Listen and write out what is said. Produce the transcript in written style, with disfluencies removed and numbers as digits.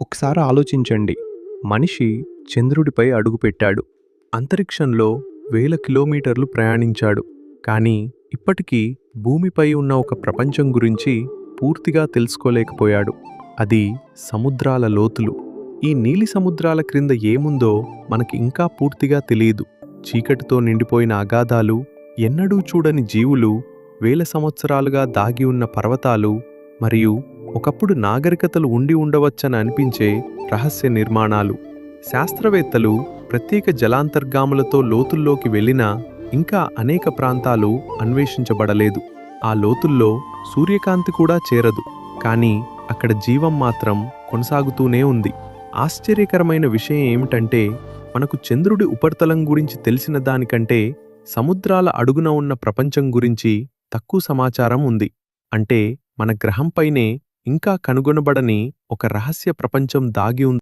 ఒకసారి ఆలోచించండి. మనిషి చంద్రుడిపై అడుగుపెట్టాడు. అంతరిక్షంలో వేల కిలోమీటర్లు ప్రయాణించాడు. కానీ ఇప్పటికీ భూమిపై ఉన్న ఒక ప్రపంచం గురించి పూర్తిగా తెలుసుకోలేకపోయాడు. అది సముద్రాల లోతులు. ఈ నీలి సముద్రాల క్రింద ఏముందో మనకి ఇంకా పూర్తిగా తెలియదు. చీకటితో నిండిపోయిన అగాధాలు, ఎన్నడూ చూడని జీవులు, వేల సంవత్సరాలుగా దాగి ఉన్న పర్వతాలు, మరియు ఒకప్పుడు నాగరికతలు ఉండి ఉండవచ్చని అనిపించే రహస్య నిర్మాణాలు. శాస్త్రవేత్తలు ప్రత్యేక జలాంతర్గాములతో లోతుల్లోకి వెళ్ళినా ఇంకా అనేక ప్రాంతాలు అన్వేషించబడలేదు. ఆ లోతుల్లో సూర్యకాంతి కూడా చేరదు. కానీ అక్కడ జీవం మాత్రం కొనసాగుతూనే ఉంది. ఆశ్చర్యకరమైన విషయం ఏమిటంటే, మనకు చంద్రుడి ఉపరితలం గురించి తెలిసిన దానికంటే సముద్రాల అడుగున ఉన్న ప్రపంచం గురించి తక్కువ సమాచారం ఉంది. అంటే మన గ్రహంపైనే ఇంకా కనుగొనబడని ఒక రహస్య ప్రపంచం దాగి ఉంది.